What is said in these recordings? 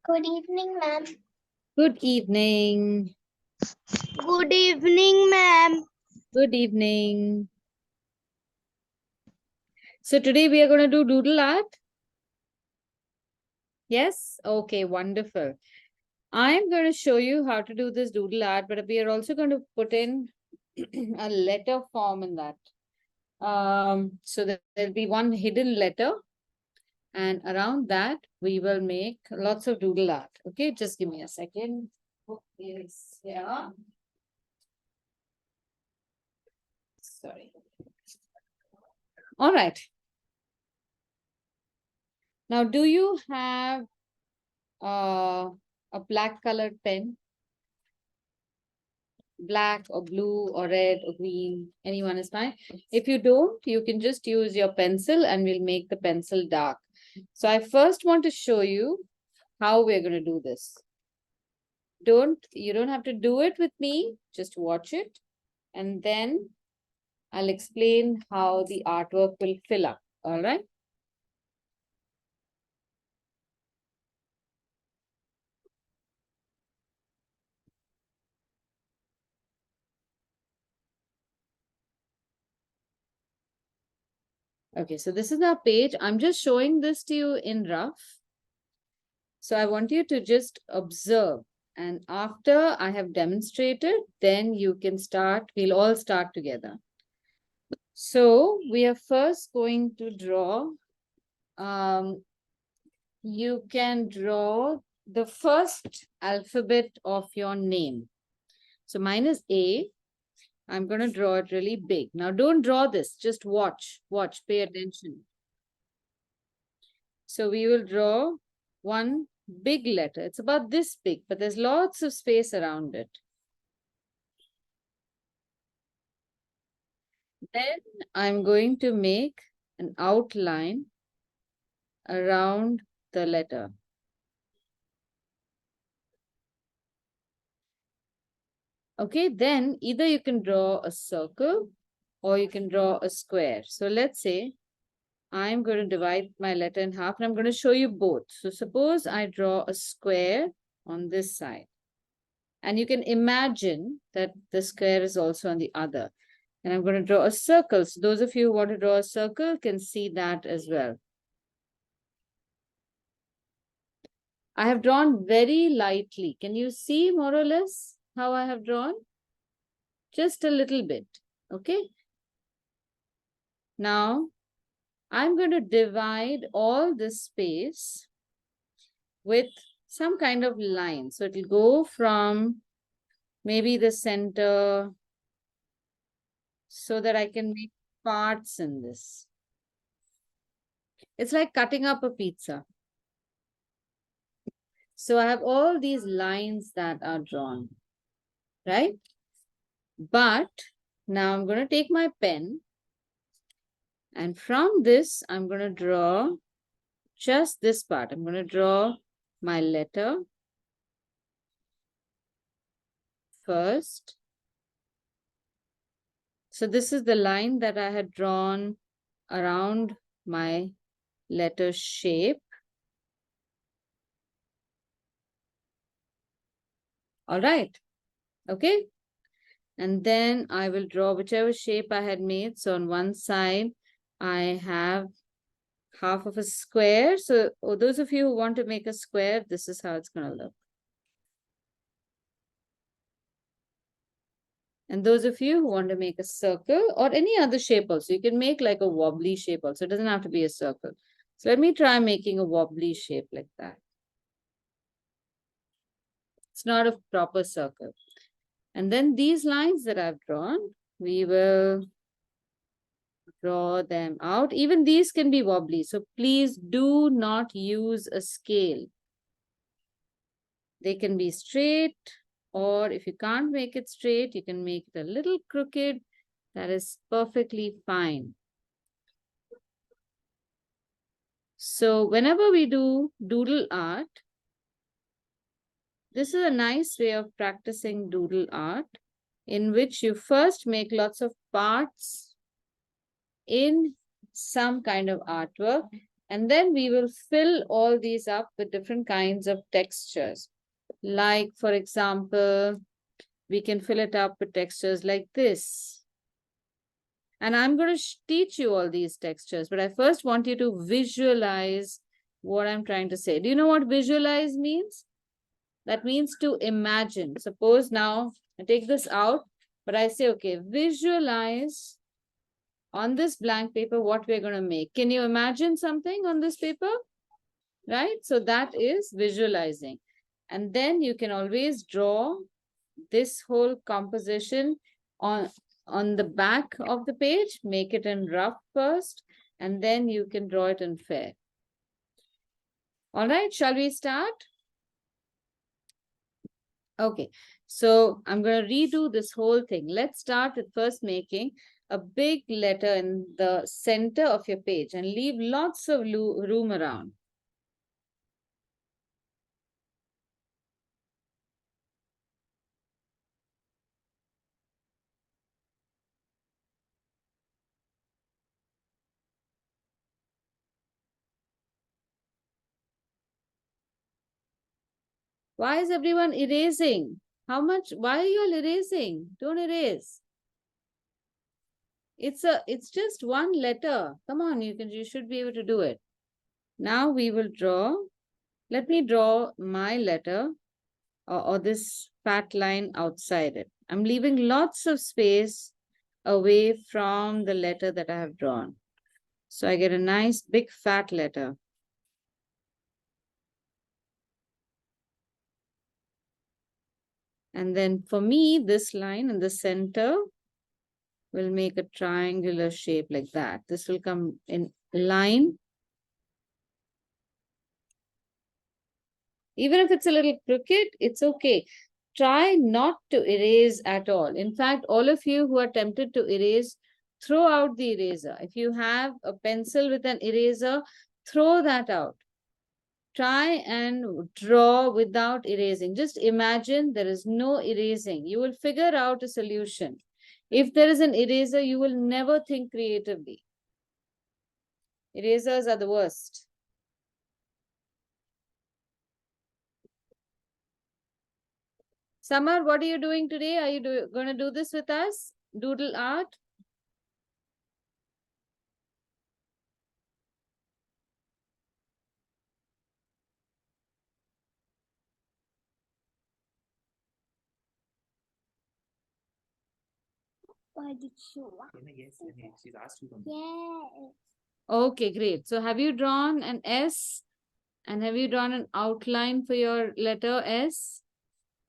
Good evening, ma'am. Good evening. Good evening, ma'am. Good evening. So today we are going to do doodle art. Yes? Okay, wonderful. I'm going to show you how to do this doodle art, but we are also going to put in a letter form in that. So that there'll be one hidden letter, and around that we will make lots of doodle art. Okay, just give me a second. Book is here. Sorry. All right. Now, do you have a black colored pen? Black or blue or red or green, anyone is fine. If you don't, you can just use your pencil and we'll make the pencil dark. So I first want to show you how we're going to do this. You don't have to do it with me, just watch it, and then I'll explain how the artwork will fill up. All right. Okay, so this is our page. I'm just showing this to you in rough. So I want you to just observe. And after I have demonstrated, then you can start. We'll all start together. So we are first going to draw. You can draw the first alphabet of your name. So mine is A. I'm going to draw it really big. Now don't draw this. Just watch. Watch. Pay attention. So we will draw one big letter. It's about this big, but there's lots of space around it. Then I'm going to make an outline around the letter. Okay, then either you can draw a circle or you can draw a square. So let's say I'm going to divide my letter in half and I'm going to show you both. So suppose I draw a square on this side. And you can imagine that the square is also on the other. And I'm going to draw a circle. So those of you who want to draw a circle can see that as well. I have drawn very lightly. Can you see more or less how I have drawn? Just a little bit. Okay. Now, I'm going to divide all this space with some kind of line. So it will go from maybe the center so that I can make parts in this. It's like cutting up a pizza. So I have all these lines that are drawn, right? But now I'm going to take my pen and from this, I'm going to draw just this part. I'm going to draw my letter first. So this is the line that I had drawn around my letter shape. All right. Okay. And then I will draw whichever shape I had made. So on one side, I have half of a square. So those of you who want to make a square, this is how it's going to look. And those of you who want to make a circle or any other shape also, you can make like a wobbly shape also. It doesn't have to be a circle. So let me try making a wobbly shape like that. It's not a proper circle. And then these lines that I've drawn, we will draw them out. Even these can be wobbly. So please do not use a scale. They can be straight, or if you can't make it straight, you can make it a little crooked. That is perfectly fine. So whenever we do doodle art, this is a nice way of practicing doodle art in which you first make lots of parts in some kind of artwork And then we will fill all these up with different kinds of textures. Like, for example, we can fill it up with textures like this. And I'm going to teach you all these textures, but I first want you to visualize what I'm trying to say. Do you know what visualize means? That means to imagine. Suppose now I take this out, but I say, okay, visualize on this blank paper what we're going to make. Can you imagine something on this paper? Right? So that is visualizing. And then you can always draw this whole composition on the back of the page, make it in rough first, and then you can draw it in fair. All right, shall we start? Okay, so I'm going to redo this whole thing. Let's start with first making a big letter in the center of your page and leave lots of room around. Why is everyone erasing? How much? Why are you all erasing? Don't erase. It's just one letter. Come on, you should be able to do it. Now we will draw. Let me draw my letter or this fat line outside it. I'm leaving lots of space away from the letter that I have drawn. So I get a nice big fat letter. And then for me, this line in the center will make a triangular shape like that. This will come in line. Even if it's a little crooked, it's okay. Try not to erase at all. In fact, all of you who are tempted to erase, throw out the eraser. If you have a pencil with an eraser, throw that out. Try and draw without erasing. Just imagine there is no erasing. You will figure out a solution. If there is an eraser, you will never think creatively. Erasers are the worst. Samar, what are you doing today? Are you going to do this with us? Doodle art? Yes, she's asked you something. Yes. Okay, great. So have you drawn an S and have you drawn an outline for your letter S?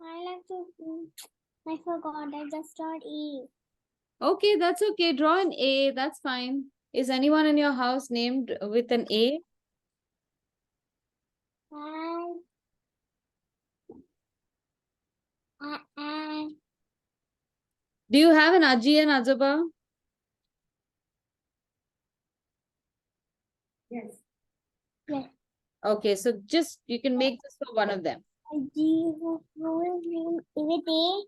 I like to. I forgot. I just started E. Okay, that's okay. Draw an A. That's fine. Is anyone in your house named with an A? And Do you have an Aji and Azuba? Yes. yes. Okay, so just you can make this for one of them. G with A.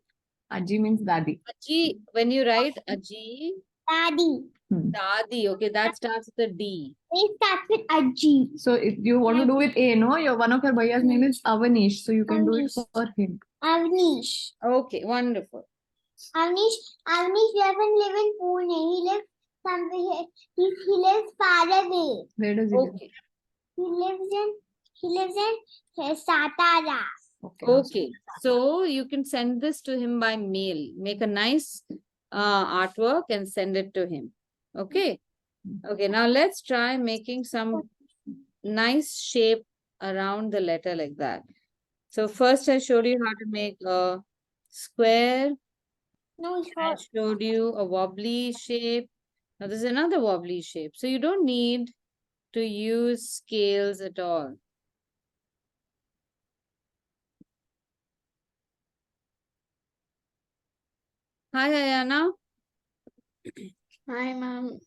Aji means daddy. Aji, when you write Aji, Daddy. Dadi, okay, that starts with a D. It starts with a G. So if you want to do with A, no, one of your bhaiya's name is Avanish, so you can do it Avnish. for him. Avnish. Okay, wonderful. Avnish doesn't live in Pune. He lives somewhere. He lives far away. Where does he live? Okay, He lives in Satara. okay. So you can send this to him by mail. Make a nice artwork and send it to him. Okay. Okay, now let's try making some nice shape around the letter like that. So first I showed you how to make a square. No, it's I not. showed you a wobbly shape. Now there's another wobbly shape. So you don't need to use scales at all. Hi, Ayana. Hi, ma'am.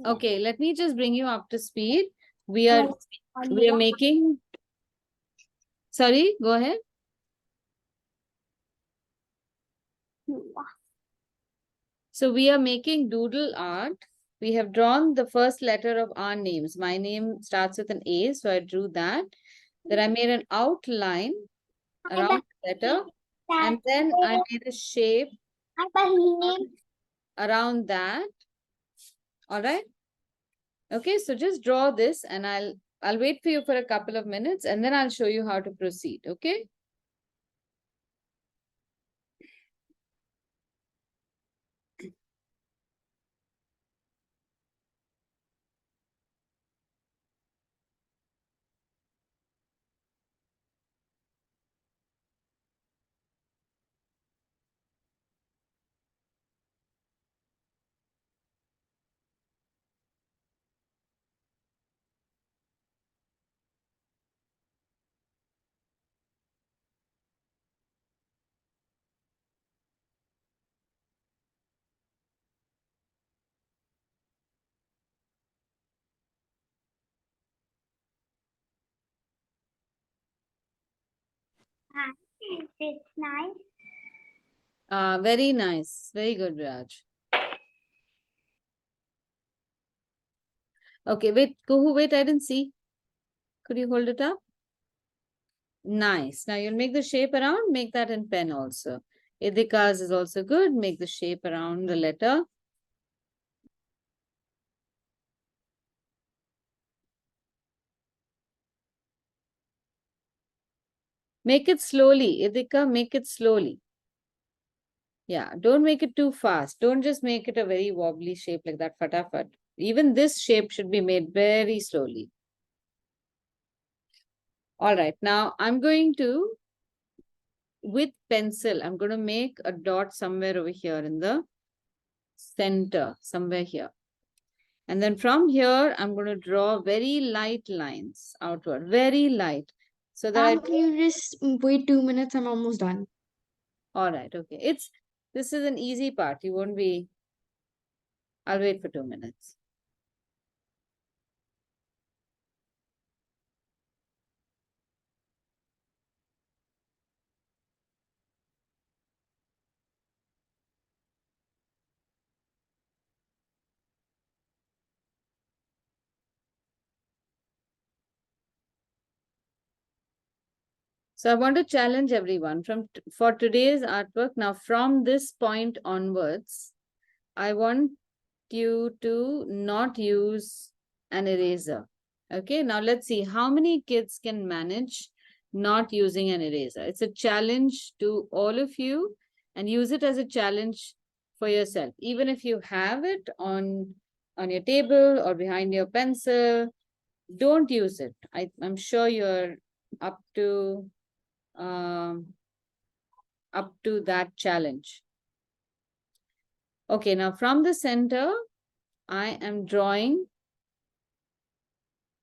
Okay, let me just bring you up to speed. We are making, sorry, go ahead. So we are making doodle art we have drawn the first letter of our names. My name starts with an A, so I drew that. Then I made an outline around the letter, and then I made a shape around that. All right. Okay, so just draw this, and I'll wait for you for a couple of minutes, and then I'll show you how to proceed. Okay. It's nice. Very nice. Very good, Raj. Okay, wait, Kuhu, wait, I didn't see. Could you hold it up? Nice. Now you'll make the shape around, make that in pen also. Idika's is also good. Make the shape around the letter. Make it slowly. Idika, make it slowly. Yeah, don't make it too fast. Don't just make it a very wobbly shape like that, fatafat. Even this shape should be made very slowly. All right, now I'm going to, with pencil, I'm going to make a dot somewhere over here in the center, somewhere here. And then from here, I'm going to draw very light lines outward, very light. So that Can you just wait 2 minutes? I'm almost done. all right, okay. This is an easy part. You won't be, I'll wait for 2 minutes. So I want to challenge everyone for today's artwork. Now, from this point onwards, I want you to not use an eraser. Okay, now let's see how many kids can manage not using an eraser. It's a challenge to all of you, and use it as a challenge for yourself. Even if you have it on your table or behind your pencil, don't use it. I'm sure you're up to that challenge. Okay, now from the center, I am drawing.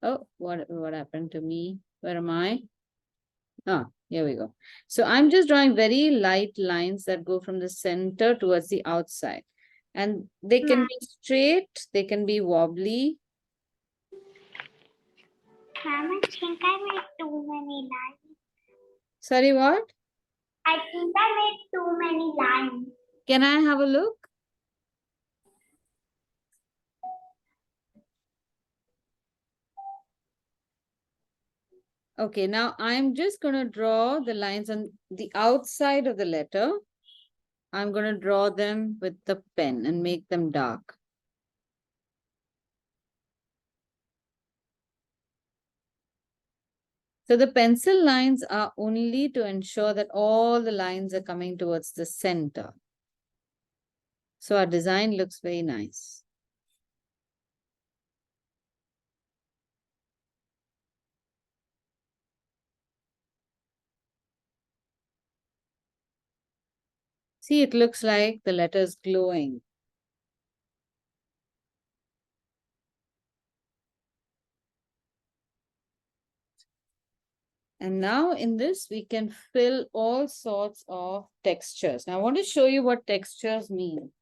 Oh, what happened to me? Where am I? Ah, here we go. So I'm just drawing very light lines that go from the center towards the outside. And they can be straight, they can be wobbly. Ma'am, I think I made too many lines. Sorry, what? I think I made too many lines. Can I have a look? Okay, now I'm just going to draw the lines on the outside of the letter. I'm going to draw them with the pen and make them dark. So the pencil lines are only to ensure that all the lines are coming towards the center. So our design looks very nice. See, it looks like the letter's glowing. And now in this, we can fill all sorts of textures. Now I want to show you what textures mean.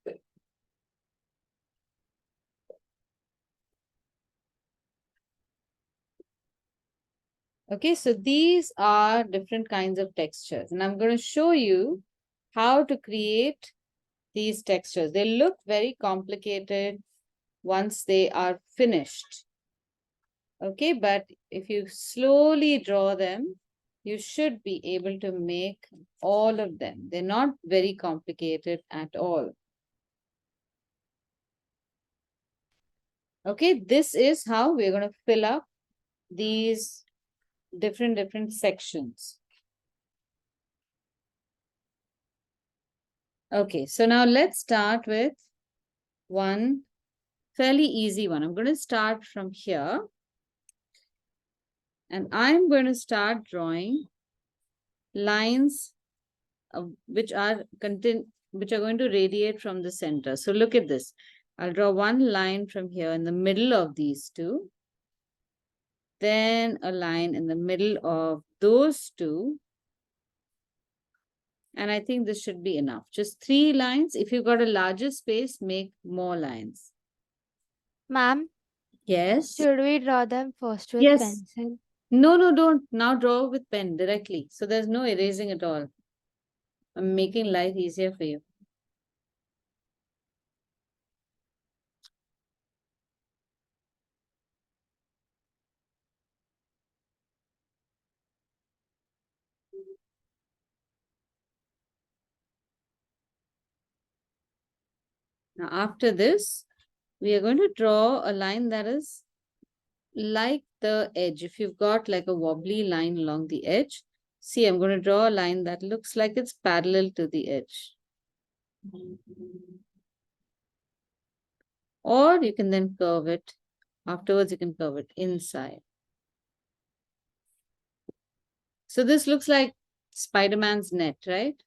Okay, so these are different kinds of textures, and I'm going to show you how to create these textures. They look very complicated. once they are finished. Okay, but if you slowly draw them, you should be able to make all of them. They're not very complicated at all. Okay, this is how we're going to fill up these different sections. Okay, so now let's start with one fairly easy one. I'm going to start from here. And I'm going to start drawing lines which are going to radiate from the center. So look at this. I'll draw one line from here in the middle of these two. Then a line in the middle of those two. And I think this should be enough. Just 3 lines. If you've got a larger space, make more lines. Ma'am, Yes. should we draw them first with Yes. pencil? No, don't. Now draw with pen directly. So there's no erasing at all. I'm making life easier for you. Now, after this, we are going to draw a line that is like the edge. If you've got like a wobbly line along the edge, see, I'm going to draw a line that looks like it's parallel to the edge. Or you can then curve it. Afterwards, you can curve it inside. So this looks like Spider-Man's net, right?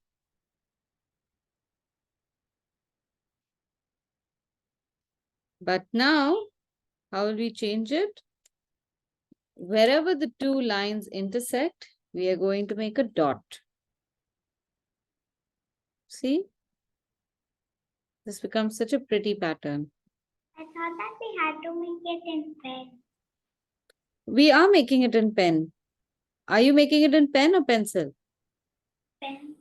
But now, how will we change it? Wherever the 2 lines intersect, we are going to make a dot. See? This becomes such a pretty pattern. I thought that we had to make it in pen. We are making it in pen. Are you making it in pen or pencil? Pen.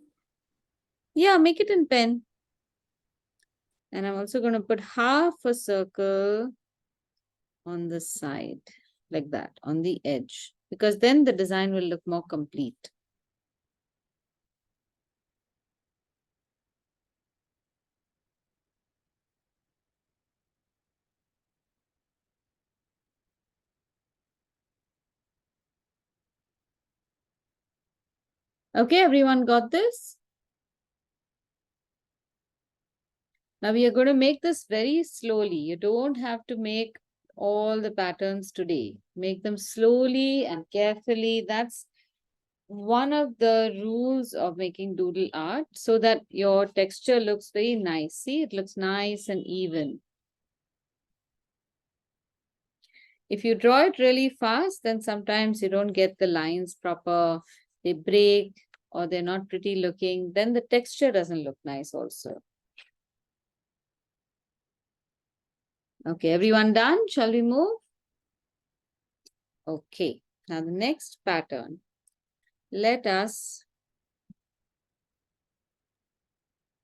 Yeah, make it in pen. And I'm also going to put half a circle on the side, like that, on the edge, because then the design will look more complete. Okay, everyone got this? Now we are going to make this very slowly. You don't have to make all the patterns today. Make them slowly and carefully. That's one of the rules of making doodle art, so that your texture looks very nice. See, it looks nice and even. If you draw it really fast, then sometimes you don't get the lines proper. They break or they're not pretty looking. Then the texture doesn't look nice also. Okay, everyone done? Shall we move? Okay, now the next pattern. Let us,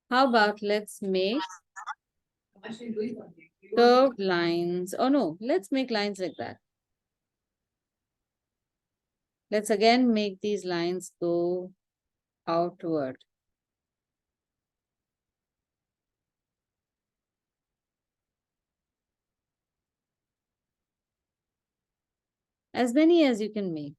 how about let's make curved lines. Oh no, let's make lines like that. Let's again make these lines go outward. As many as you can make.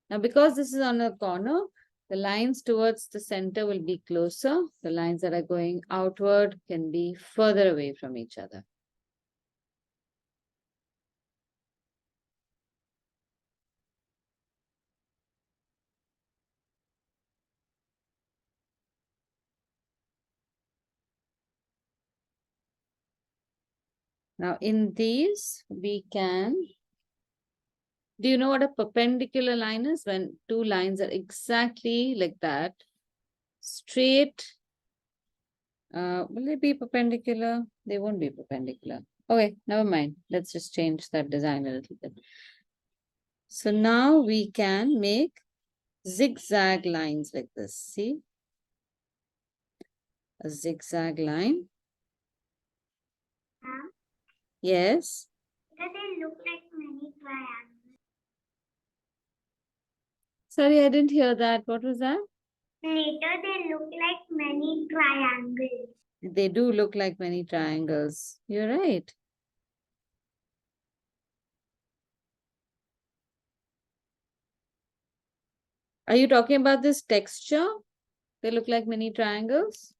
Now, because this is on a corner, the lines towards the center will be closer. The lines that are going outward can be further away from each other. Now, in these, we can, do you know what a perpendicular line is? When 2 lines are exactly like that, straight. Will they be perpendicular? They won't be perpendicular. Okay, never mind. Let's just change that design a little bit. So now we can make zigzag lines like this. See? A zigzag line. Yes. Because they look like many triangles. Sorry, I didn't hear that. What was that? Later, they look like many triangles. They do look like many triangles. You're right. Are you talking about this texture? They look like mini triangles.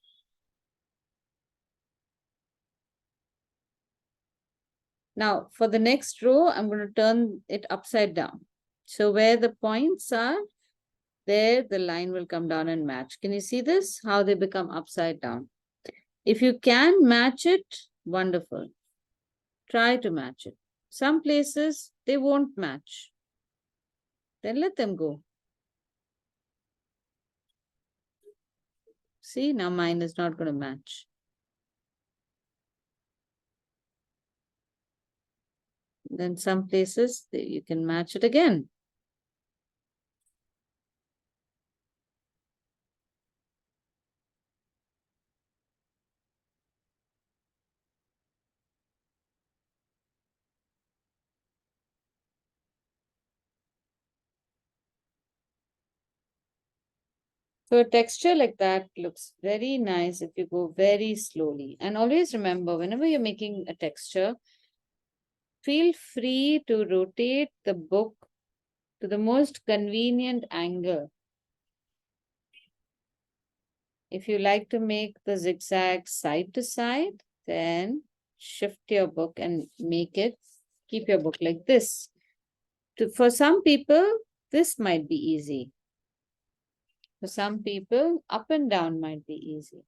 Now, for the next row, I'm going to turn it upside down. So where the points are, there the line will come down and match. Can you see this? How they become upside down. If you can match it, wonderful. Try to match it. Some places, they won't match. Then let them go. See, now mine is not going to match. Then some places, you can match it again. So a texture like that looks very nice if you go very slowly. And always remember, whenever you're making a texture, feel free to rotate the book to the most convenient angle. If you like to make the zigzag side to side, then shift your book and keep your book like this. For some people, this might be easy. For some people, up and down might be easy.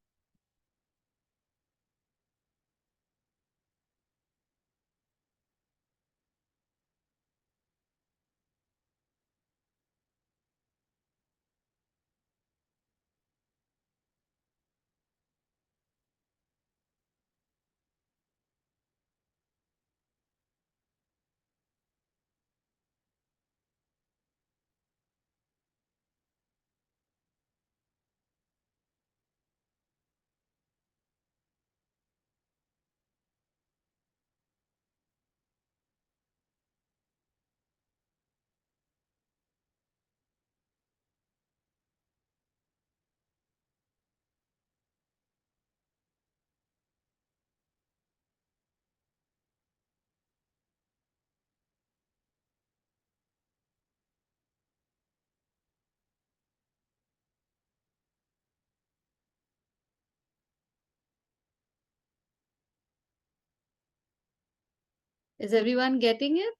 Is everyone getting it?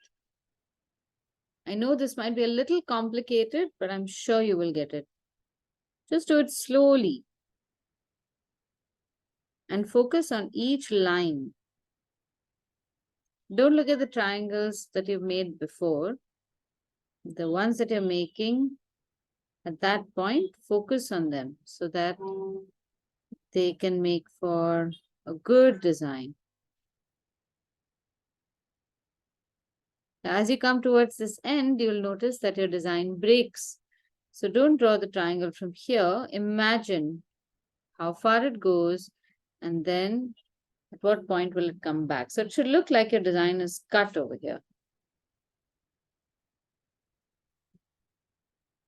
I know this might be a little complicated, but I'm sure you will get it. Just do it slowly and focus on each line. Don't look at the triangles that you've made before. The ones that you're making at that point, focus on them so that they can make for a good design. As you come towards this end, you'll notice that your design breaks. So don't draw the triangle from here. Imagine how far it goes, and then at what point will it come back? So it should look like your design is cut over here.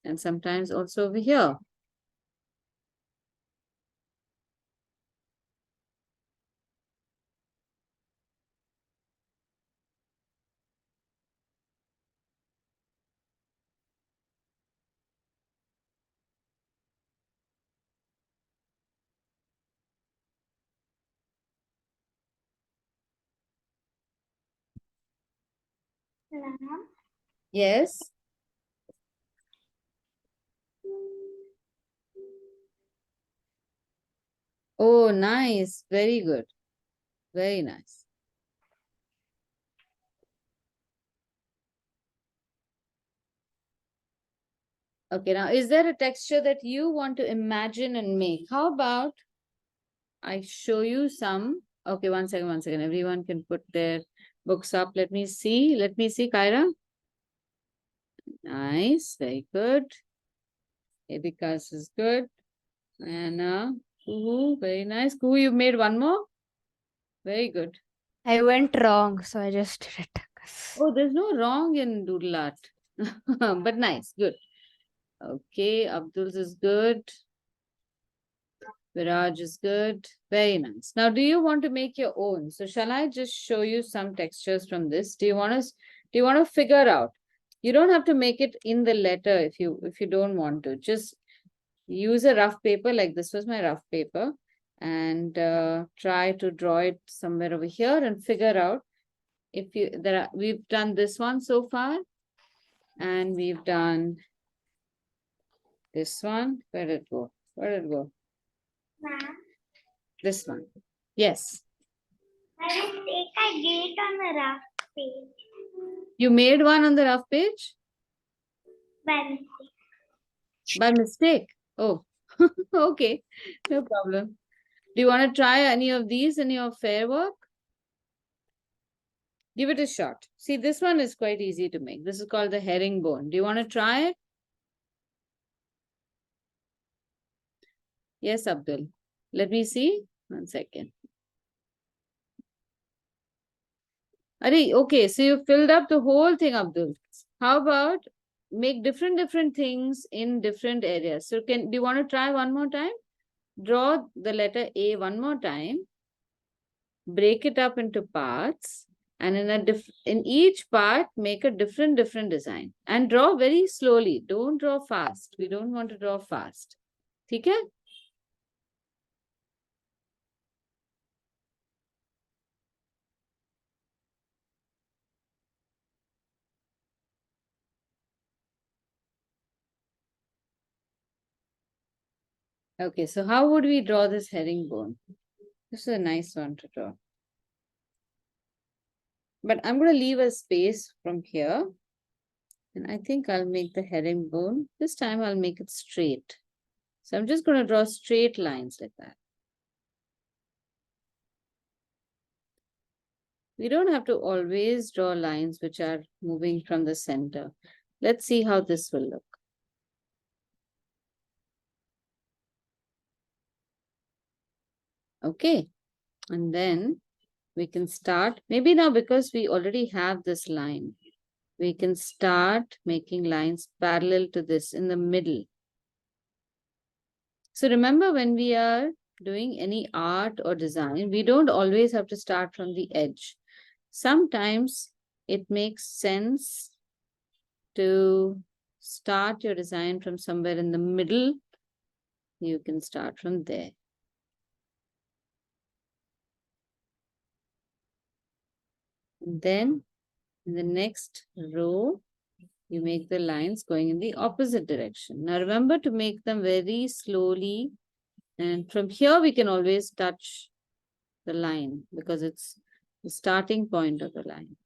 And sometimes also over here. Ma'am, Yes. Oh, nice. Very good. Very nice. Okay, now is there a texture that you want to imagine and make? How about I show you some? Okay, one second. Everyone can put their books up. Let me see, Kyra. Nice, very good. Ebika's is good. And Kuhu, very nice. Kuhu, you made one more? Very good. I went wrong, so I just did it. Oh, there's no wrong in Doodle Art. But nice, good. Okay, Abdul's is good. Viraj is good. Very nice. Now, do you want to make your own? So shall I just show you some textures from this? Do you want to figure out? You don't have to make it in the letter if you don't want to. Just use a rough paper, like this was my rough paper, and try to draw it somewhere over here and figure out if we've done this one so far, and we've done this one. Where did it go? Where did it go? Ma'am, This one. Yes. by mistake I did it on the rough page. You made one on the rough page? By mistake. By mistake. Oh, okay. No problem. Do you want to try any of these in your fair work? Give it a shot. See, this one is quite easy to make. This is called the herringbone. Do you want to try it? Yes, Abdul. Let me see. 1 second. Okay, so you filled up the whole thing, Abdul. How about make different things in different areas? So do you want to try one more time? Draw the letter A one more time. Break it up into parts, and in each part make a different design, and draw very slowly. Don't draw fast. We don't want to draw fast. Okay? Okay, so how would we draw this herringbone? This is a nice one to draw. But I'm going to leave a space from here. And I think I'll make the herringbone. This time I'll make it straight. So I'm just going to draw straight lines like that. We don't have to always draw lines which are moving from the center. Let's see how this will look. Okay, and then we can start. Maybe now, because we already have this line, we can start making lines parallel to this in the middle. So remember, when we are doing any art or design, we don't always have to start from the edge. Sometimes it makes sense to start your design from somewhere in the middle. You can start from there. And then in the next row, you make the lines going in the opposite direction. Now remember to make them very slowly. And from here, we can always touch the line because it's the starting point of the line.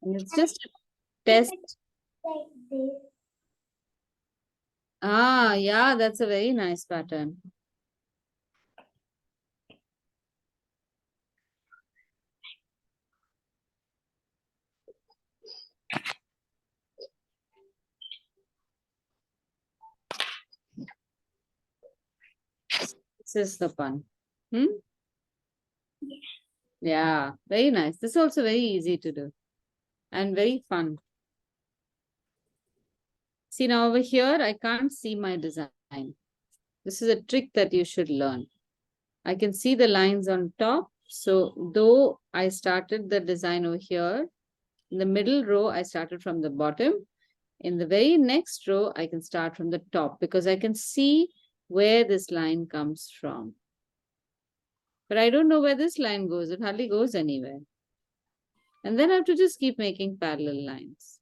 And it's just a test. Like this. Ah, yeah, that's a very nice pattern. This is the pun. Yeah, very nice. This is also very easy to do and very fun. See, now over here, I can't see my design. This is a trick that you should learn. I can see the lines on top. So though I started the design over here, in the middle row, I started from the bottom. In the very next row, I can start from the top because I can see where this line comes from. But I don't know where this line goes. It hardly goes anywhere. And then I have to just keep making parallel lines.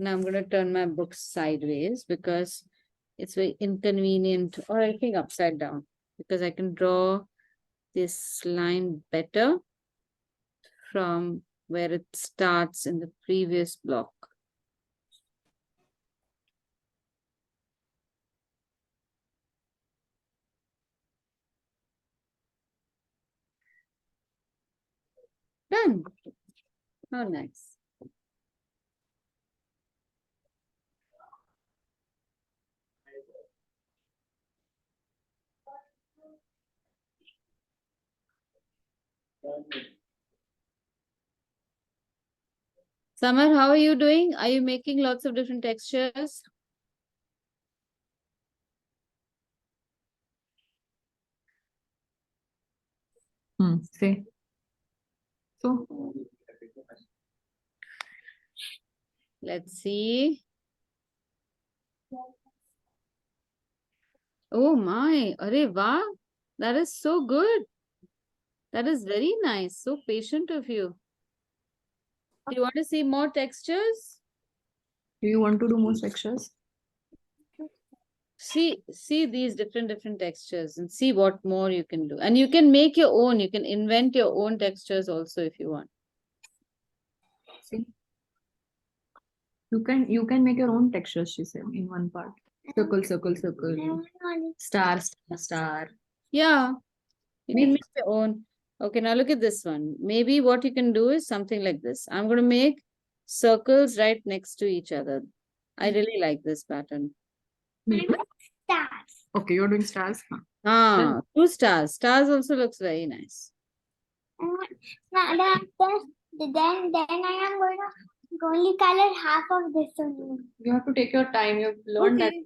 Now I'm going to turn my book sideways because it's very inconvenient, or I think upside down, because I can draw this line better from where it starts in the previous block. Done. How nice. Samar, how are you doing? Are you making lots of different textures? Say. So, Let's see. Oh my, Arey wow, that is so good. That is very nice. So patient of you. Do you want to see more textures? do you want to do more textures? See these different textures and see what more you can do. And you can make your own. You can invent your own textures also if you want. See, you can make your own textures. She said in one part. Circle, circle, circle. Star, star, star. Yeah, you can Make- make your own. Okay, now look at this one. Maybe what you can do is something like this. I'm going to make circles right next to each other. I really like this pattern. Stars. Okay, you're doing stars. Huh. Ah, two stars. Stars also looks very nice. Then I am going to only color half of this only. You have to take your time. You've learned that. Okay.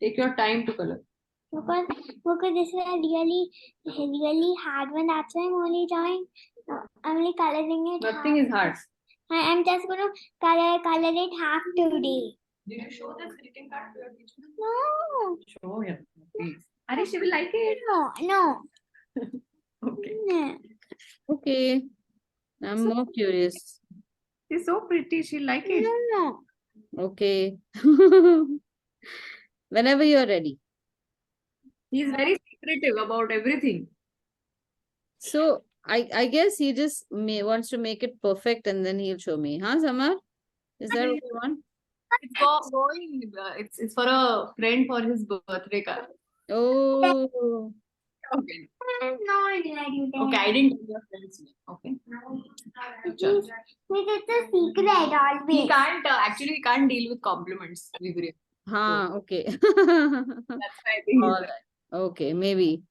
Take your time to color. Because this is a really hard one. That's why I'm only drawing. I'm only coloring it. Nothing half. is hard. I'm just gonna color it half today. Did you show this greeting card to your teacher? No, Show him, please. Ari, she will like it. no. Okay. No. Okay, I'm more curious. She's so pretty. She'll like it. No. Okay. Whenever you're ready. He's very secretive about everything. So I guess he just wants to make it perfect and then he'll show me. Huh, Samar? Is that what you want? It's going. It's for a friend for his birthday card. Oh, Okay. No, I didn't. Okay, I didn't tell your friends yet. Okay. It's a secret always. He can't actually he can't deal with compliments. Vibri. huh, okay. That's why I think All he's right. Okay, maybe.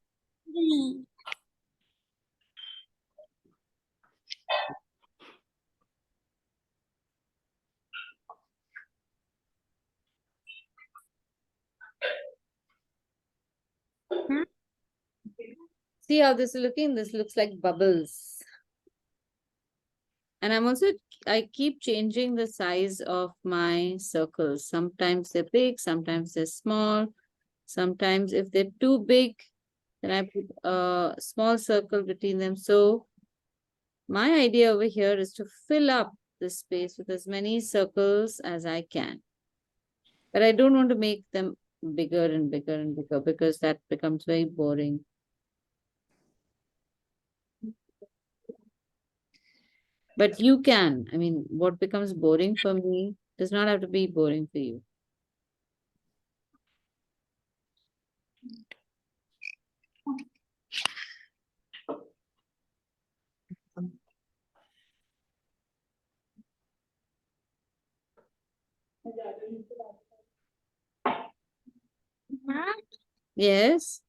See how this is looking? This looks like bubbles. And I keep changing the size of my circles. Sometimes they're big, sometimes they're small. Sometimes if they're too big, then I put a small circle between them. So my idea over here is to fill up this space with as many circles as I can. But I don't want to make them bigger and bigger and bigger because that becomes very boring. But you can. I mean, what becomes boring for me does not have to be boring for you. Yes.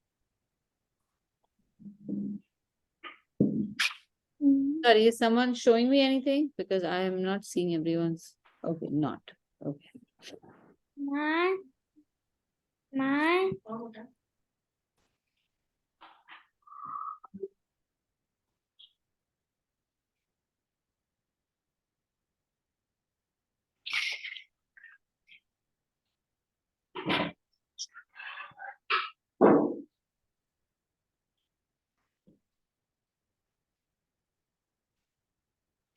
Sorry, is someone showing me anything? Because I am not seeing everyone's. Okay, not. Okay. Man.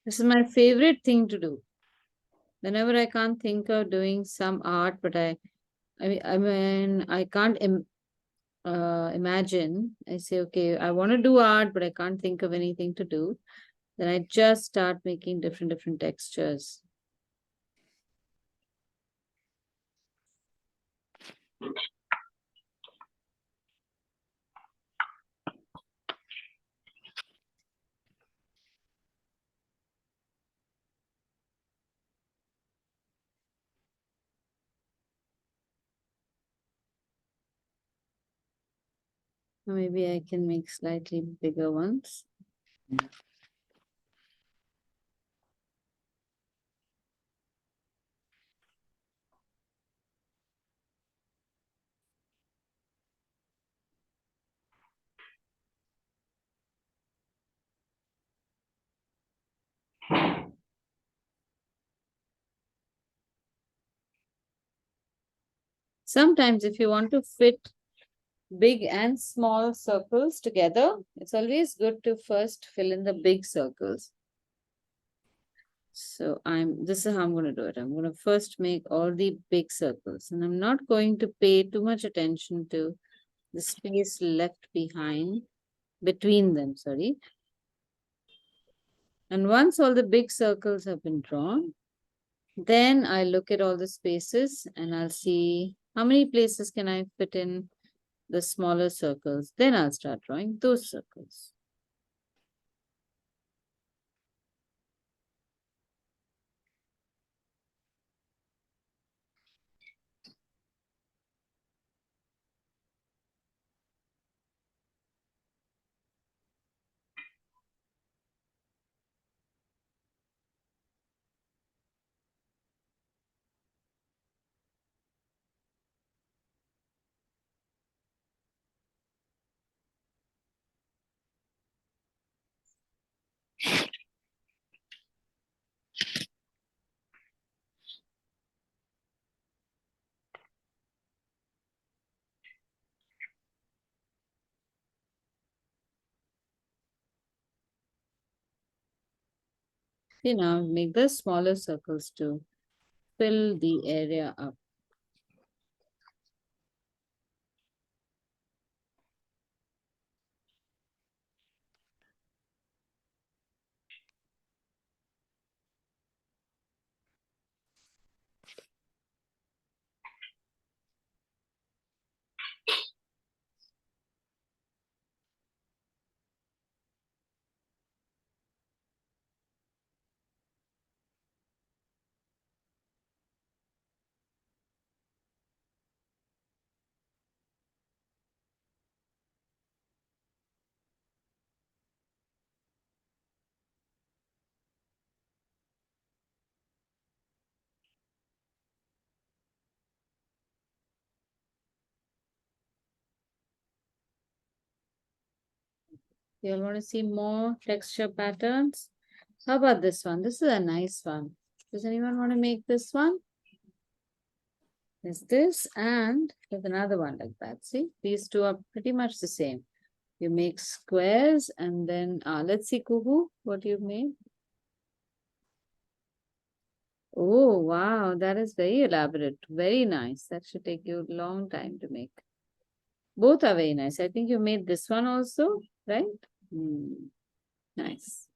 This is my favorite thing to do. Whenever I can't think of doing some art, but I can't imagine. I say, okay, I want to do art, but I can't think of anything to do. Then I just start making different textures. Or maybe I can make slightly bigger ones. Sometimes if you want to fit big and small circles together, it's always good to first fill in the big circles. So this is how I'm going to do it. I'm going to first make all the big circles, and I'm not going to pay too much attention to the space left between them, sorry. And once all the big circles have been drawn, then I look at all the spaces and I'll see how many places can I fit in the smaller circles. Then I'll start drawing those circles. See, now make the smaller circles to fill the area up. You all want to see more texture patterns? How about this one? This is a nice one. Does anyone want to make this one? There's this, and there's another one like that. See, these two are pretty much the same. You make squares, and then let's see, Kuhu, what you've made. Oh, wow, that is very elaborate. Very nice. That should take you a long time to make. Both are very nice. I think you made this one also, right? Nice.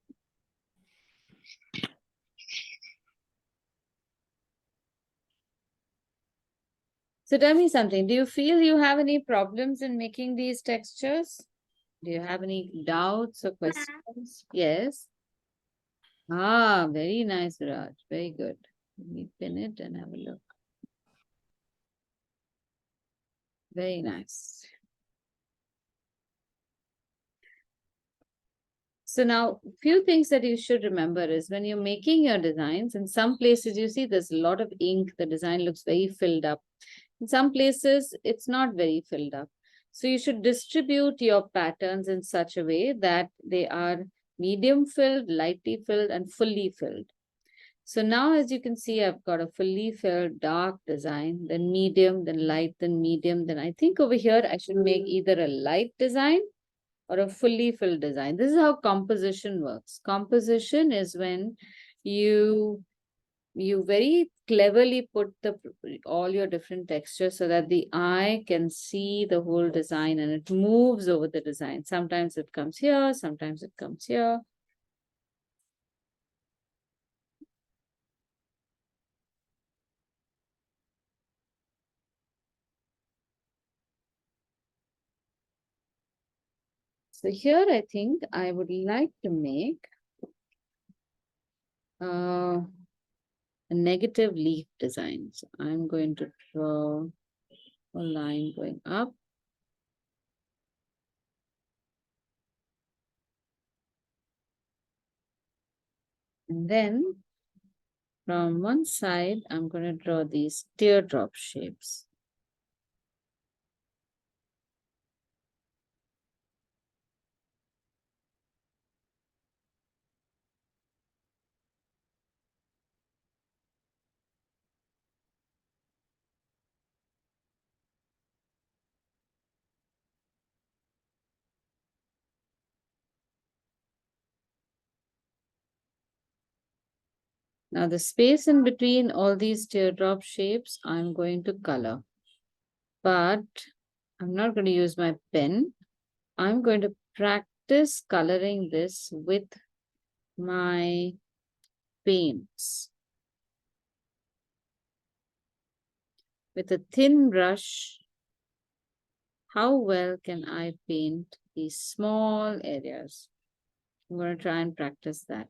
So tell me something. Do you feel you have any problems in making these textures? Do you have any doubts or questions? Yes. Ah, very nice, Raj. Very good. Let me pin it and have a look. Very nice. So now, few things that you should remember is when you're making your designs, in some places you see there's a lot of ink, the design looks very filled up. In some places, it's not very filled up. So you should distribute your patterns in such a way that they are medium filled, lightly filled, and fully filled. So now, as you can see, I've got a fully filled dark design, then medium, then light, then medium. Then I think over here, I should make either a light design or a fully filled design. This is how composition works. Composition is when you very cleverly put all your different textures so that the eye can see the whole design and it moves over the design. Sometimes it comes here, sometimes it comes here. So here I think I would like to make a negative leaf design. So I'm going to draw a line going up. And then from one side, I'm going to draw these teardrop shapes. Now the space in between all these teardrop shapes, I'm going to color. But I'm not going to use my pen. I'm going to practice coloring this with my paints. With a thin brush, how well can I paint these small areas? I'm going to try and practice that.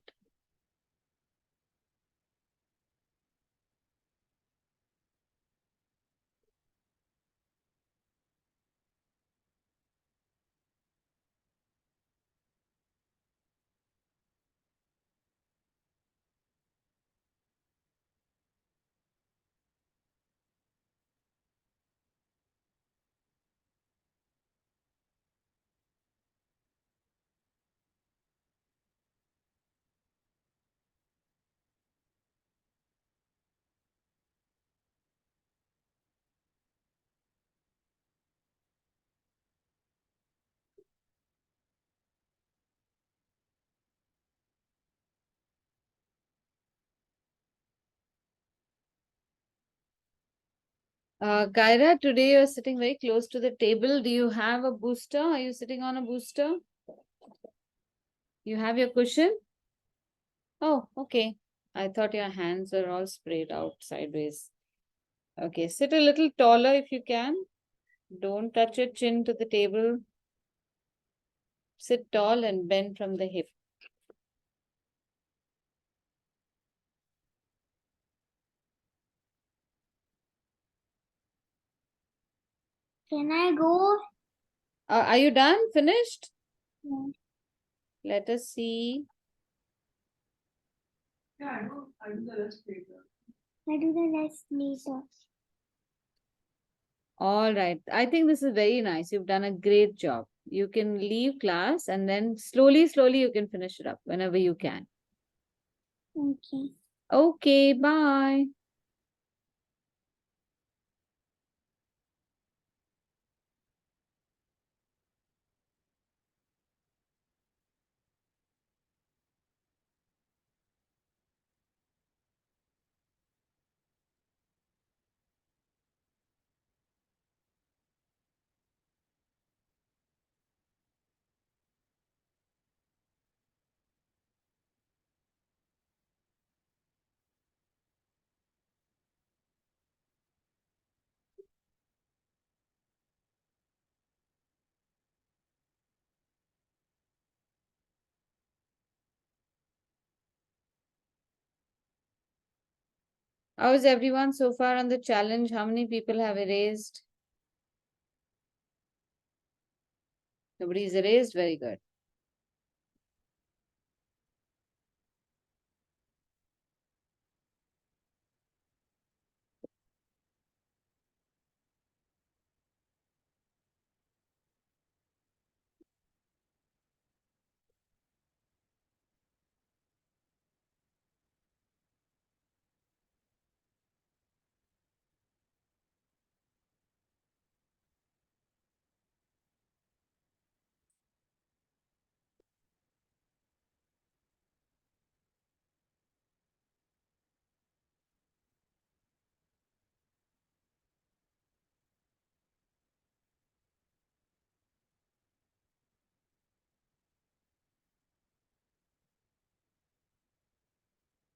Kyra, today you're sitting very close to the table. Do you have a booster? Are you sitting on a booster? You have your cushion? Oh, okay. I thought your hands are all sprayed out sideways. Okay, sit a little taller if you can. Don't touch your chin to the table. Sit tall and bend from the hip. Can I go? Are you done? Finished? No. Let us see. I do the rest later. All right. I think this is very nice. You've done a great job. You can leave class and then slowly you can finish it up whenever you can. Okay. Okay, bye. How is everyone so far on the challenge? How many people have erased? Nobody's erased. Very good.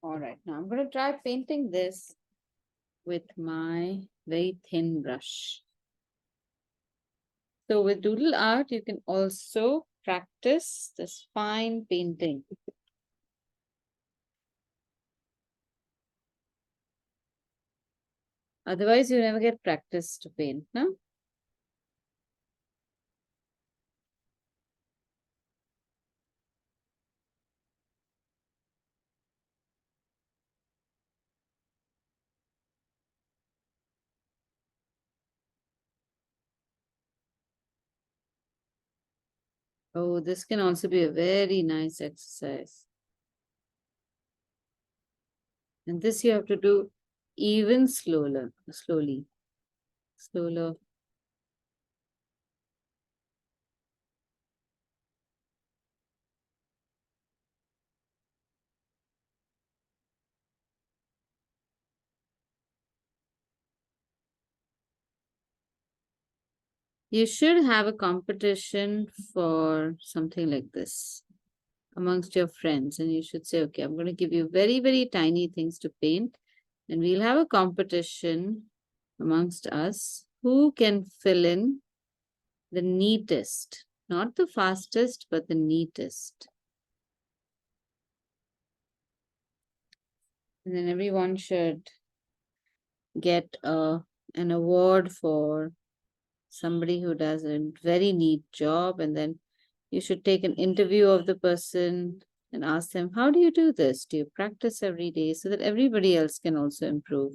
All right, now I'm going to try painting this with my very thin brush. So with Doodle Art, you can also practice this fine painting. Otherwise, you never get practice to paint, no? Oh, this can also be a very nice exercise. And this you have to do even slowly. Slower. You should have a competition for something like this amongst your friends, and you should say, okay, I'm going to give you very, very tiny things to paint, and we'll have a competition amongst us who can fill in the neatest, not the fastest, but the neatest. And then everyone should get an award for somebody who does a very neat job, and then you should take an interview of the person and ask them, how do you do this? Do you practice every day? So that everybody else can also improve.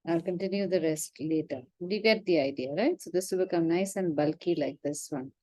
I'll continue the rest later. You get the idea, right? So this will become nice and bulky like this one.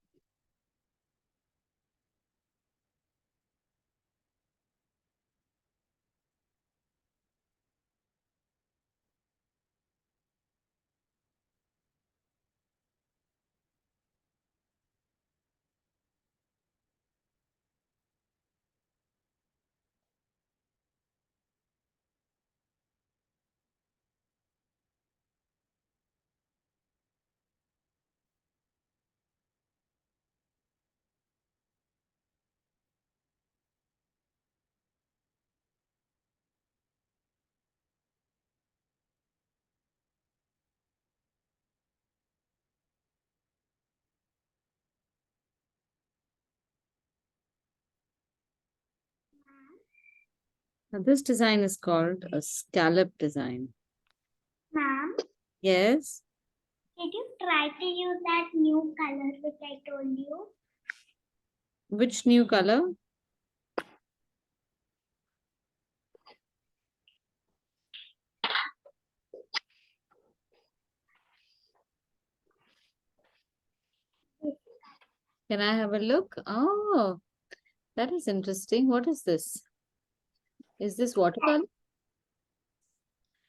Now this design is called a scallop design. Ma'am, Yes. did you try to use that new color which I told you? Which new color? Can I have a look? Oh, that is interesting. What is this? Is this watercolor?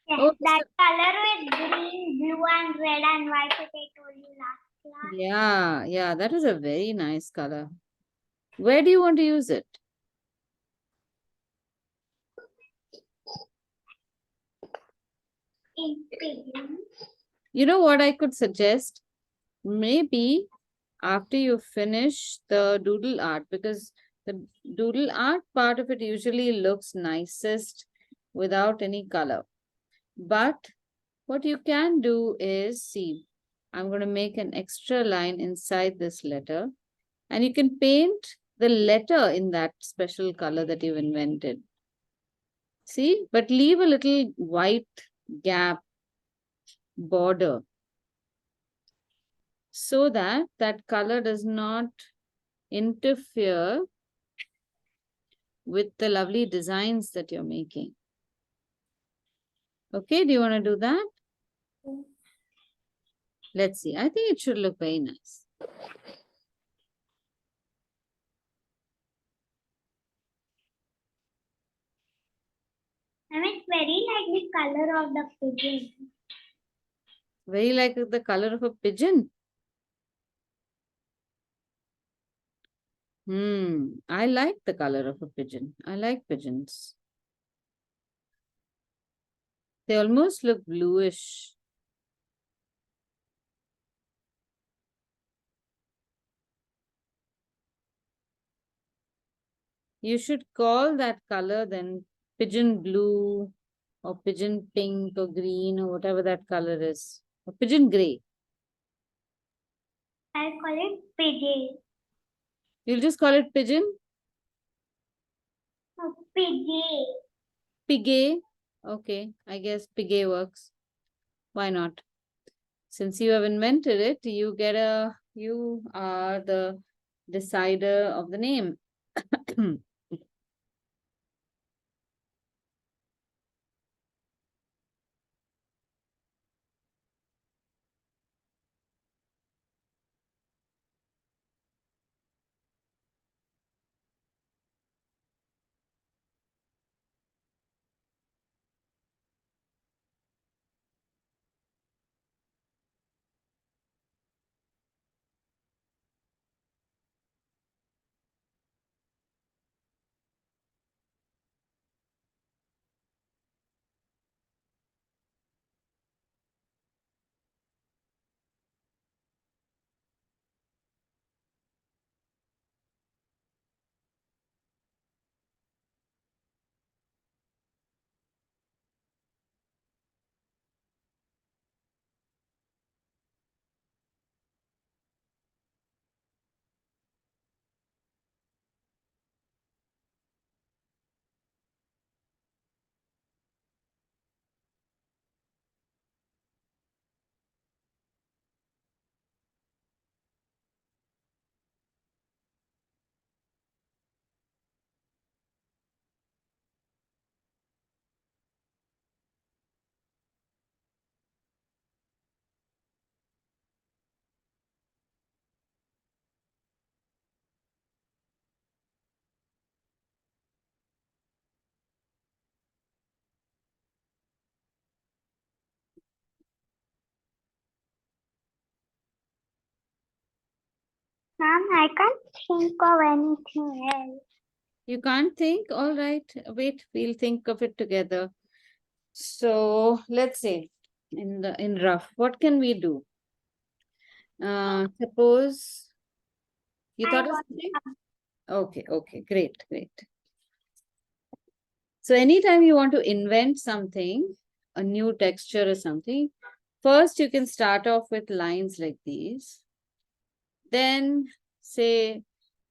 Yes, Oh, that color with green, blue, and red and white that I told you last class. yeah, that is a very nice color. Where do you want to use it? In pink. You know what I could suggest? Maybe after you finish the doodle art, because the doodle art part of it usually looks nicest without any color. But what you can do is, see, I'm going to make an extra line inside this letter, and you can paint the letter in that special color that you've invented. See, but leave a little white gap border so that that color does not interfere with the lovely designs that you're making. Okay, do you want to do that? Let's see. I think it should look very nice. It's very like the color of the pigeon. Very like the color of a pigeon. I like the color of a pigeon. I like pigeons. They almost look bluish. You should call that color then pigeon blue or pigeon pink or green or whatever that color is. Or pigeon gray. I call it pigeon. You'll just call it pigeon? Oh, pigeon. Pigay. Okay, I guess pigay works. Why not? Since you have invented it, you are the decider of the name. Ma'am, I can't think of anything else. You can't think? All right. Wait, we'll think of it together. So let's say in rough, what can we do? Suppose you I thought of got something? Okay, great, great. So anytime you want to invent something, a new texture or something, first you can start off with lines like these. Then say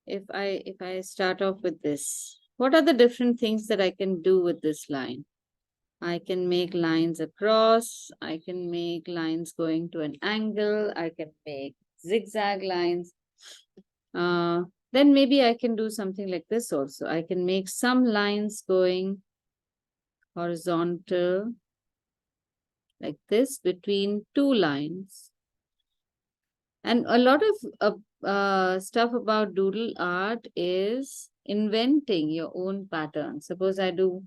if I start off with this, what are the different things that I can do with this line? I can make lines across, I can make lines going to an angle, I can make zigzag lines. Then maybe I can do something like this also. I can make some lines going horizontal like this between two lines. And a lot of stuff about doodle art is inventing your own pattern. Suppose I do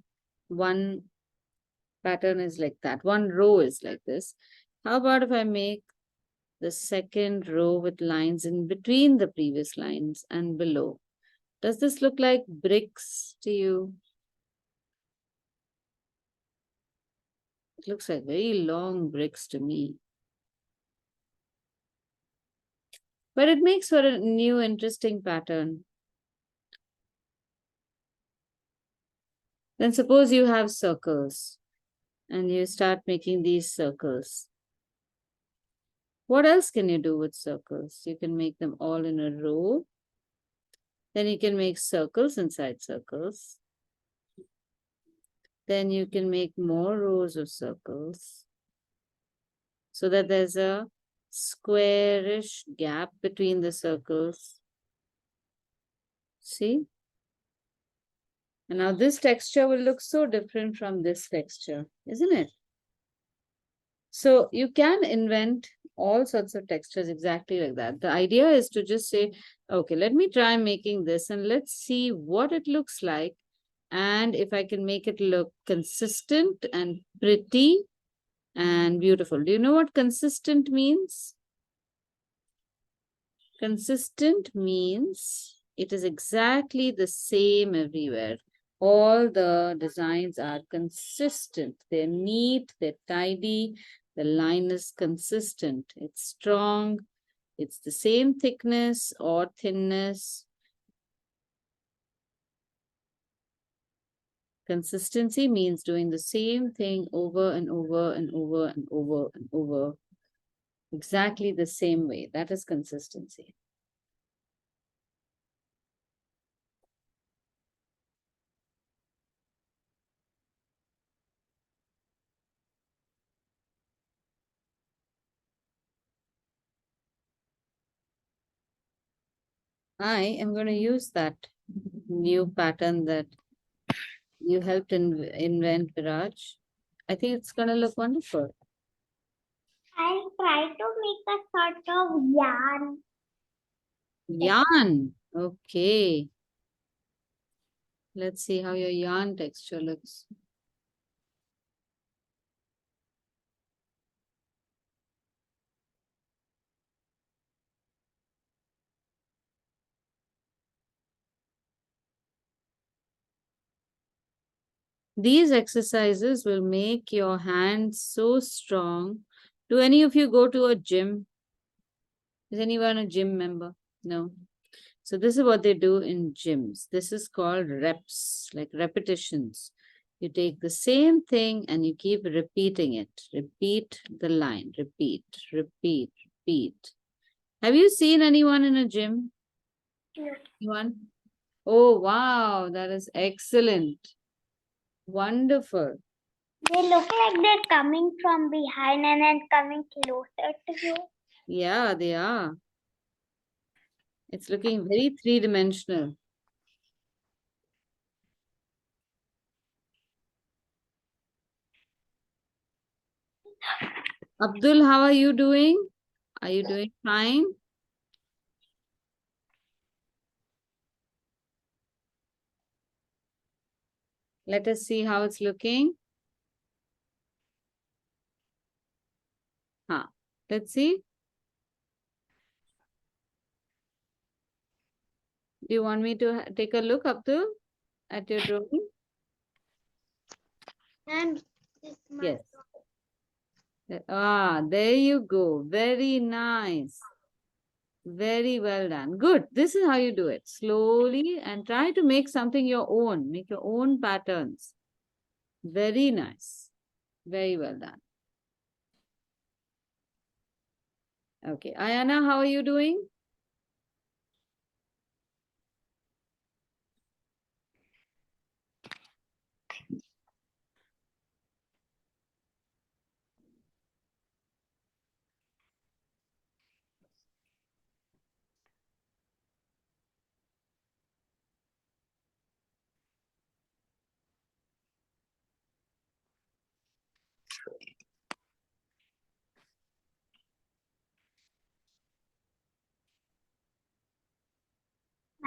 one pattern is like that, one row is like this. How about if I make the second row with lines in between the previous lines and below? Does this look like bricks to you? It looks like very long bricks to me. But it makes for a new interesting pattern. Then suppose you have circles and you start making these circles. What else can you do with circles? You can make them all in a row. Then you can make circles inside circles. Then you can make more rows of circles so that there's a squarish gap between the circles. See? And now this texture will look so different from this texture, isn't it? So you can invent all sorts of textures exactly like that. The idea is to just say, okay, let me try making this and let's see what it looks like. And if I can make it look consistent and pretty and beautiful. Do you know what consistent means? Consistent means it is exactly the same everywhere. All the designs are consistent. They're neat, they're tidy. The line is consistent. It's strong. It's the same thickness or thinness. Consistency means doing the same thing over and over and over and over and over. Exactly the same way. That is consistency. I am going to use that new pattern that you helped invent, Viraj. I think it's going to look wonderful. I'll try to make a sort of yarn. Yarn. Okay. Let's see how your yarn texture looks. These exercises will make your hands so strong. Do any of you go to a gym? Is anyone a gym member? No. So this is what they do in gyms. This is called reps, like repetitions. You take the same thing and you keep repeating it. Repeat the line. Repeat, repeat, repeat. Have you seen anyone in a gym? Anyone? Oh, wow. That is excellent. Wonderful. They look like they're coming from behind and then coming closer to you. Yeah, they are. It's looking very three-dimensional. Abdul, how are you doing? Are you doing fine? Let us see how it's looking. Huh. Let's see. Do you want me to take a look, Abdul, at your drawing? And Yes. Ah, there you go. Very nice. Very well done. Good. This is how you do it. Slowly and try to make something your own. Make your own patterns. Very nice. Very well done. Okay. Ayana, how are you doing?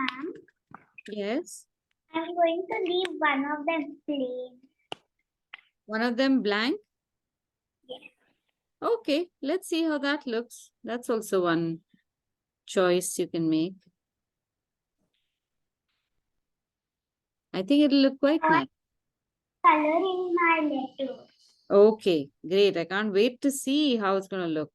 ma'am, Yes. I'm going to leave one of them plain. One of them blank? Yes. Okay, let's see how that looks. That's also one choice you can make. I think it'll look quite nice. Color in my letter. Okay, great. I can't wait to see how it's going to look.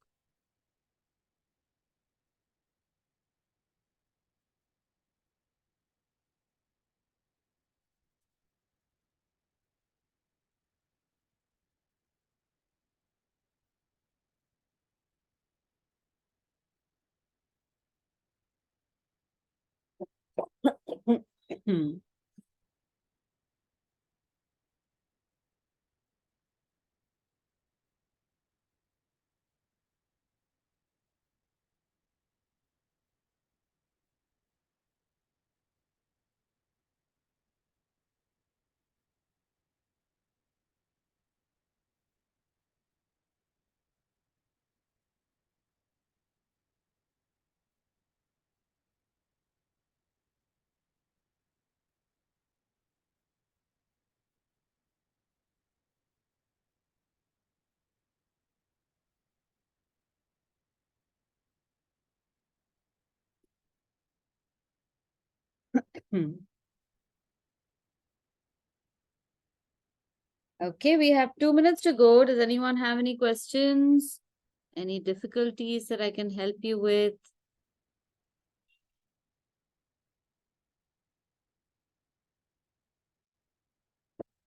Okay, we have 2 minutes to go. Does anyone have any questions? Any difficulties that I can help you with?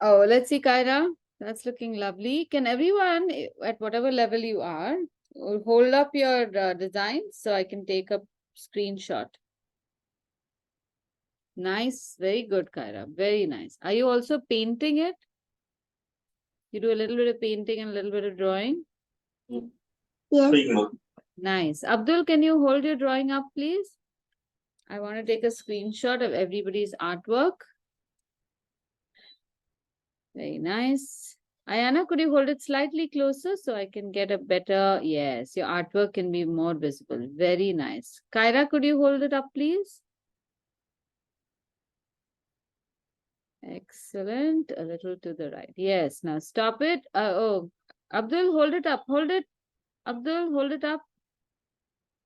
Oh, let's see, Kyra. That's looking lovely. Can everyone, at whatever level you are, hold up your design so I can take a screenshot? Nice. Very good, Kyra. Very nice. Are you also painting it? You do a little bit of painting and a little bit of drawing? Yes. Nice. Abdul, can you hold your drawing up, please? I want to take a screenshot of everybody's artwork. Very nice. Ayana, could you hold it slightly closer so I can get a better, yes, your artwork can be more visible. Very nice. Kyra, could you hold it up, please? Excellent. A little to the right. Yes, now stop it. Oh, Abdul, hold it up. Hold it. Abdul, hold it up.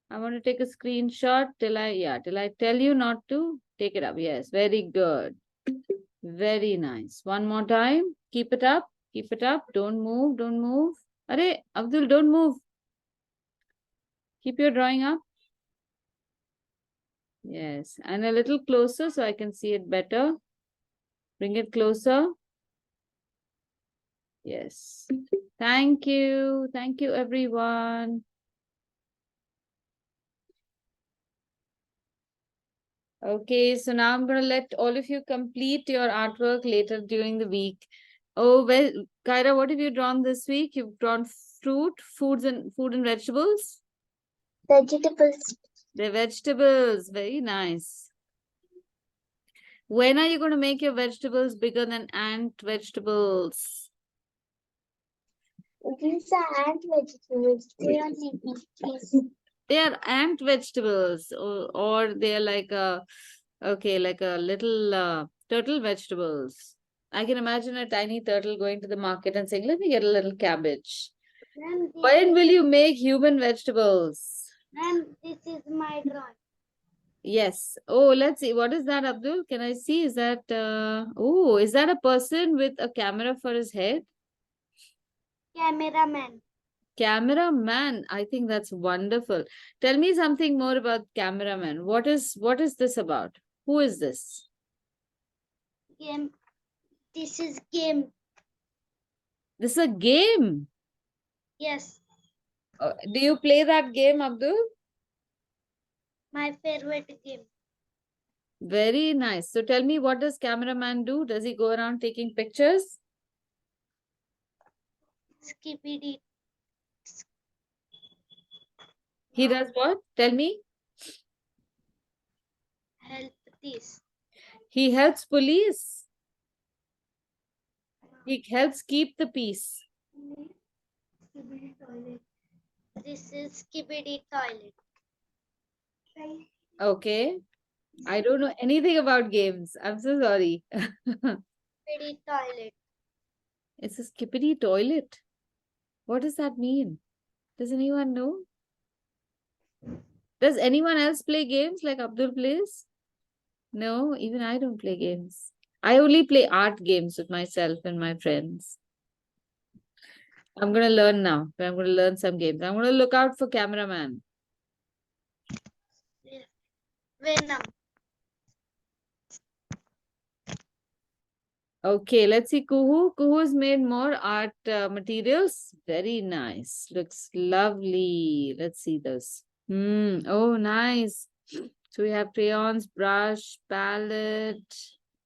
I want to take a screenshot till I tell you not to. Take it up. Yes, very good. Very nice. One more time. Keep it up. Keep it up. Don't move. Don't move. Arey, Abdul, don't move. Keep your drawing up. Yes, and a little closer so I can see it better. Bring it closer. Yes. Thank you. Thank you, everyone. Okay, so now I'm going to let all of you complete your artwork later during the week. Oh, well, Kyra, what have you drawn this week? You've drawn food and vegetables? Vegetables. The vegetables, very nice. When are you going to make your vegetables bigger than ant vegetables? These are ant vegetables. They are leafy. They are ant vegetables, or they are like a, okay, like a little turtle vegetables. I can imagine a tiny turtle going to the market and saying, let me get a little cabbage. When will you make human vegetables? Ma'am, this is my drawing. Yes. Oh, let's see. What is that, Abdul? Can I see? Is that, oh, is that a person with a camera for his head? Cameraman. Cameraman. I think that's wonderful. Tell me something more about cameraman. What is this about? Who is this? Game. This is game. This is a game. Yes. Do you play that game, Abdul? My favorite game. Very nice. So tell me, what does cameraman do? Does he go around taking pictures? Skippity. He does what? Tell me. Help this. He helps police. He helps keep the peace. Skippity toilet. This is skippity toilet. Right. Okay. I don't know anything about games. I'm so sorry. Skippity toilet. It's a skippity toilet. What does that mean? Does anyone know? Does anyone else play games like Abdul plays? No, even I don't play games. I only play art games with myself and my friends. I'm going to learn now. I'm going to learn some games. I'm going to look out for cameraman. Venom. Okay, let's see Kuhu. Kuhu's made more art materials. Very nice. Looks lovely. Let's see this. Oh, nice. So we have crayons, brush, palette.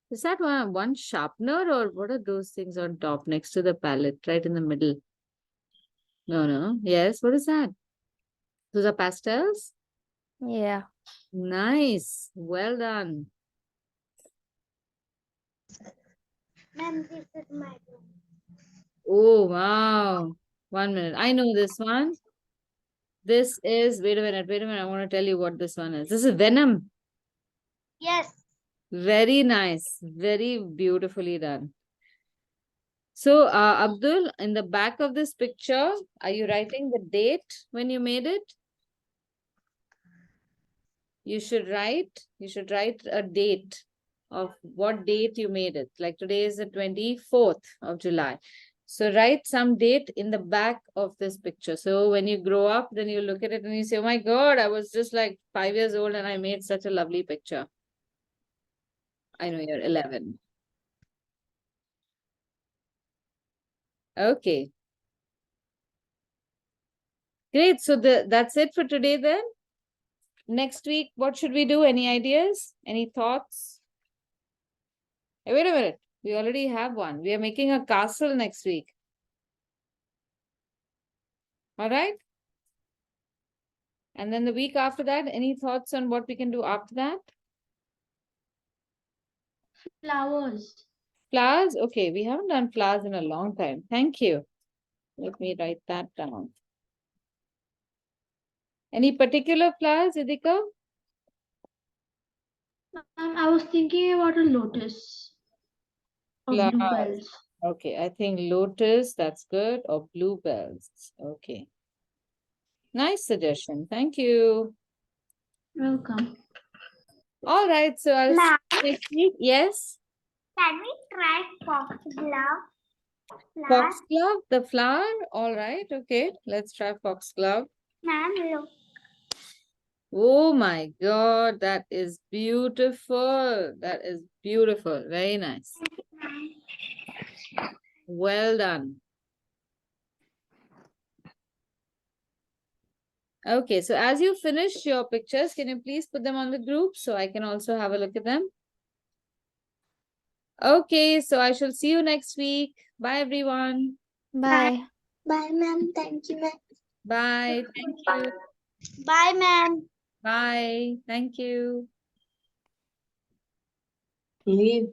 Is that one sharpener, or what are those things on top next to the palette, right in the middle? No. Yes, what is that? Those are pastels? Yeah. Nice. Well done. Ma'am, this is my drawing. Oh, wow. 1 minute. I know this one. This is, wait a minute. I want to tell you what this one is. This is Venom. Yes. Very nice. Very beautifully done. So, Abdul, in the back of this picture, are you writing the date when you made it? You should write a date. of what date you made it. Like today is the 24th of July. So write some date in the back of this picture. So when you grow up, then you look at it and you say, oh my God, I was just like 5 years old and I made such a lovely picture. I know you're 11. Okay. Great. So that's it for today then. Next week, what should we do? Any ideas? Any thoughts? Hey, wait a minute. We already have one. We are making a castle next week. All right. And then the week after that, any thoughts on what we can do after that? Flowers. Flowers? Okay, we haven't done flowers in a long time. Thank you. Let me write that down. Any particular flowers, Idika? I was thinking about a lotus or Flowers. bluebells. Okay, I think lotus, that's good, or bluebells. Okay. Nice suggestion. Thank you. Welcome. All right, so I'll Ma'am. see you next week. Yes. Can we try foxglove? Foxglove, the flower. All right, okay. Let's try foxglove. Ma'am, look. Oh my God, that is beautiful. That is beautiful. Very nice. Well done. Okay, so as you finish your pictures, can you please put them on the group so I can also have a look at them? Okay, so I shall see you next week. Bye, everyone. Bye. Bye, ma'am. Thank you, ma'am. Bye. Thank you. Bye, ma'am. Bye. Thank you. Leave.